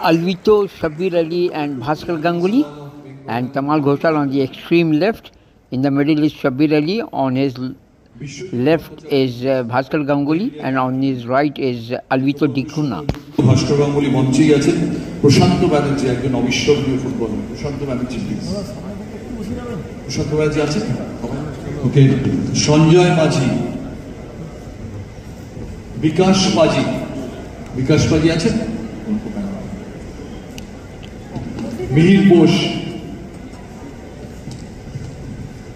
Alvito, Shabir Ali and Bhaskar Ganguly, and Tamal Ghoshal on the extreme left. In the middle is Shabir Ali, on his left is Bhaskar Ganguly, and on his right is Alvito Dikuna. Bhaskar Ganguly মঞ্চেই আছেন, প্রশান্ত ব্যানার্জি একজন অবিস্মরণীয় footballer. Prasanta Banerjee please. Prasanta Banerjee আছেন? Okay. Sanjay মাঝি, বিকাশ পাজি, বিকাশ পাজি আছেন? মিহির বোস।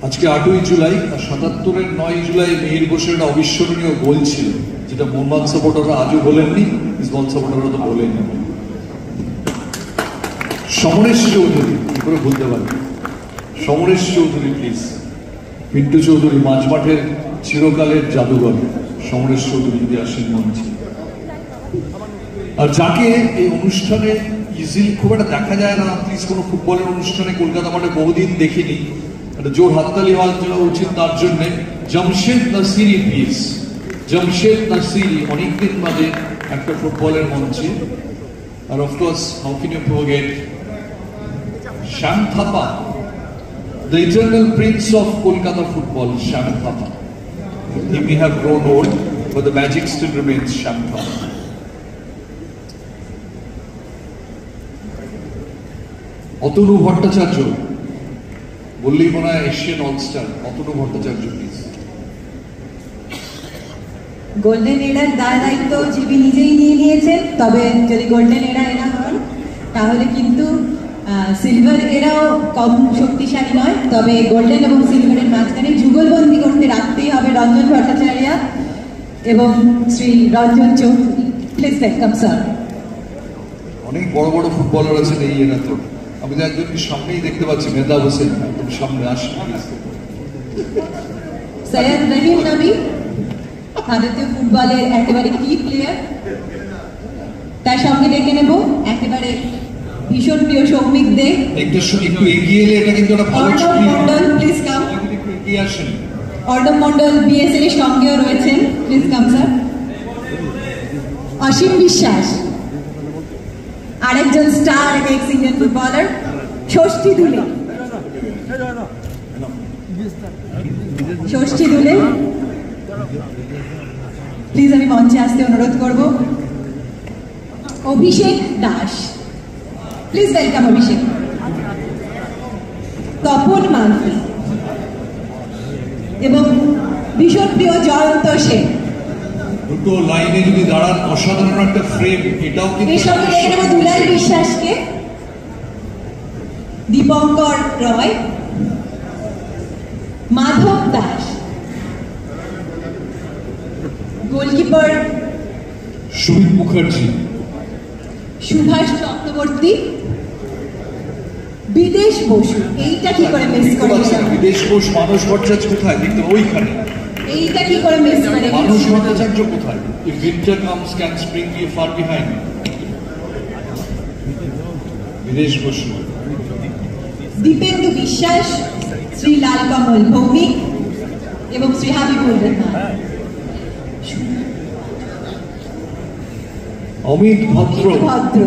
আজকে 8ই জুলাই আর 77-এর 9ই জুলাই মিহির বোসের একটা অবিস্মরণীয় গোল ছিল, যেটা মোহাম্মদ সাপোর্টাররা আজও বলেননি, ইসবল সাপোর্টাররা তো বলেননি। সমরেশ চৌধুরী, কি করে বলতে পারি, সমরেশ চৌধুরী প্লিজ। পিন্টু চৌধুরী, মাঝমাঠের চিরকালের জাদুঘর সমরেশ চৌধুরী যদি আসেন মঞ্চে। আর যাকে এই অনুষ্ঠানে ইজিলি খুব একটা দেখা যায় না, প্লিজ কোনো ফুটবলের অনুষ্ঠানে কলকাতা মাঠে বহুদিন দেখিনি, একটা জোর হাততালি হওয়া উচিত তার জন্য। Jamshid Nassiri please. Jamshid Nassiri অনেকদিন বাদে একটা ফুটবলের মঞ্চে। আর of course how can you forget Shyam Thapa, the eternal prince of Kolkata football, Sham Thapa. He may have grown old, but the magic still remains Sham Thapa. Atanu Bhattacharya, বললেই মনে হয় Asian all star. Atanu Bhattacharya please. Golden error দায়িত্ব জিবি নিজেই নিয়ে নিয়েছেন, তবে যদি golden এরা হন তাহলে কিন্তু সিলভার এরাও কম শক্তিশালী নয়। তবে গোল্ডেন এবং সিলভারের মাঝখানে যুগলবন্দি করতে রাখতেই হবে রঞ্জন ভট্টাচার্য এবং Shri Ranjan Chowdhury. Please welcome sir. অনেক বড় বড় ফুটবলার আছেন এই এরাতে। আমি তো একজনকে সামনেই দেখতে পাচ্ছি, মেহতাব হোসেন, একদম সামনে আসেন। সৈয়দ রহিম নবী, ভারতীয় ফুটবলের একেবারে কি প্লেয়ার। তার সঙ্গে ডেকে নেব একেবারে ভীষণ প্রিয় সৌমিক দে। একটু এগিয়ে এলে এটা কিন্তু একটা ভালো ছবি। Mondal please come. একটু এগিয়ে আসেন। অর্ডব মন্ডল বিএসএল এর সঙ্গেও রয়েছেন, প্লিজ কাম স্যার। অসীম বিশ্বাস, আরেকজন স্টার এক্স ইন্ডিয়ান ফুটবলার। ষষ্ঠী দুলে, ষষ্ঠী দুলে প্লিজ আমি মঞ্চে আসতে অনুরোধ করব। অভিষেক দাস, প্লিজ ওয়েলকাম অভিষেক। তপন মান্তি এবং ভীষণ প্রিয় জয়ন্ত সেন। দুটো লাইনে যদি দাঁড়ান, অসাধারণ একটা ফ্রেম। এটাও কিন্তু এর সঙ্গে দেখে নেব দুলাল বিশ্বাসকে, দীপঙ্কর রয়, মাধব দাস, গোলকিপার সুমিত মুখার্জি, সুভাষ চক্রবর্তী, বিদেশ বসু। এইটা কি করে মিস করে গেলাম? বিদেশ বসু। মানস ভট্টাচার্য কোথায়? দেখতে ওইখানে। এইটা কি করে মিস করে গেলাম? মানস ভট্টাচার্য কোথায়? If winter comes, can spring be far behind? বিদেশ বসু। দীপেন্দু বিশ্বাস, শ্রী লালকমল ভৌমিক এবং শ্রী হাবিবুর রহমান। অমিত ভদ্র,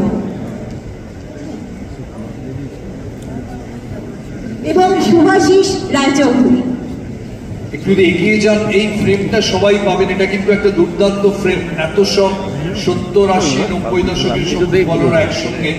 এবং শুভাশিস রায়চৌধুরী। একটু এগিয়ে যান, এই ফ্রেমটা সবাই পাবেন। এটা কিন্তু একটা দুর্দান্ত ফ্রেম। এত সব 70, 80, 90 দশকের সব বলরা একসঙ্গে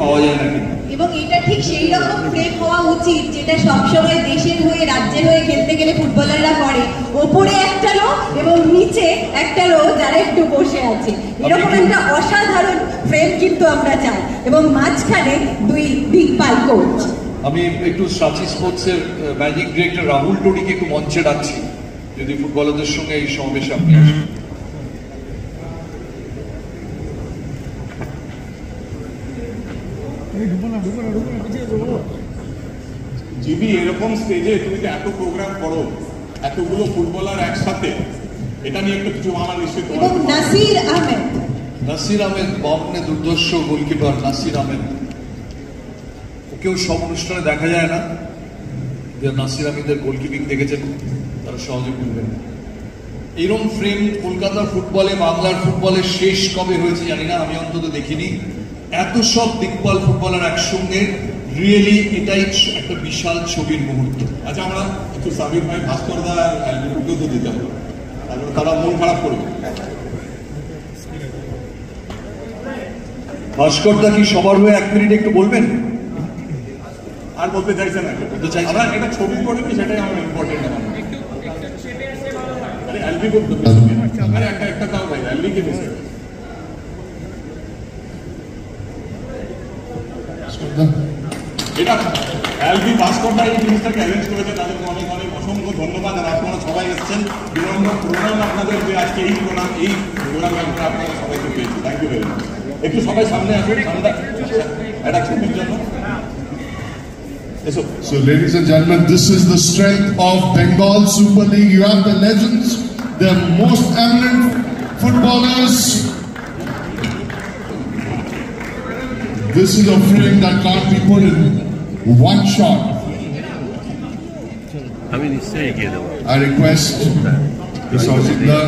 পাওয়া যায় না। এবং এটা ঠিক সেই রকম ফ্রেম হওয়া উচিত যেটা সবসময় দেশের হয়ে রাজ্যের হয়ে খেলতে গেলে ফুটবলাররা করে। ওপরে একটা রো এবং নিচে একটা রো যারা একটু বসে আছে, এরকম একটা অসাধারণ ফ্রেম কিন্তু আমরা চাই। এবং মাঝখানে দুই দিকপাল কোচ। আমি একটু সাচি স্পোর্টসের ম্যানেজিং ডিরেক্টর রাহুল টোডিকে একটু মঞ্চে ডাকছি, যদি ফুটবলারদের সঙ্গে এই সমাবেশে আপনি আসেন। জিবি, এরকম স্টেজে তুমি তো এত প্রোগ্রাম করো, এতগুলো ফুটবলার একসাথে, এটা নিয়ে একটু কিছু আমার নিশ্চিত। এবং নাসির আহমেদ, নাসির আহমেদ বম্বে দুর্দর্শ গোলকিপার নাসির আহমেদ। ওকেও সব অনুষ্ঠানে দেখা যায় না। নাসির আহমেদের গোলকিপিং দেখেছেন, তারা সহজে বুঝবেন। এরকম ফ্রেম কলকাতার ফুটবলে, বাংলার ফুটবলে শেষ কবে হয়েছে জানি না, আমি অন্তত দেখিনি। এত সব দিকপাল ফুটবলার একসঙ্গে, রিয়েলি এটাই একটা বিশাল ছবির মুহূর্ত। আচ্ছা, আমরা একটু সাবির ভাই, ভাস্কর দা আর অ্যালবিনকে তো দিতে হবে, তারপরে তারা মন খারাপ করবে। ভাস্কর দা কি সবার হয়ে 1 মিনিট একটু বলবেন? আর বলতে চাইছে না, আমরা একটা ছবি করে দিই, সেটাই আমার ইম্পর্টেন্ট। আরে অ্যালবি করতে আরে একটা তাও ভাই, অ্যালবিকে দিচ্ছে এটা অ্যালবি ভাস্কর দা এই জিনিসটাকে অ্যারেঞ্জ করেছে, তাদেরকে অনেক অনেক অসংখ্য ধন্যবাদ। আর আপনারা সবাই এসেছেন, বিনম্র প্রণাম আপনাদের যে আজকে এই প্রোগ্রামে আমরা আপনারা সবাইকে পেয়েছি। Thank you very much. একটু সবাই সামনে আসুন, সামনে একটা ছবির জন্য এসো। So ladies and gentlemen, this is the strength of Bengal Super League. You have the legends, the most eminent footballers. This is a frame that can't be put in one shot. I request Sajidda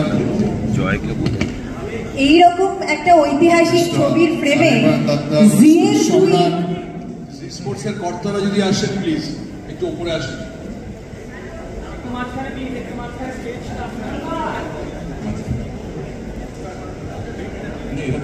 এইরকম একটা ঐতিহাসিক ছবির ফ্রেমে জিএর স্পোর্টসের কর্তারা যদি আসেন please একটু উপরে আসেন। এটা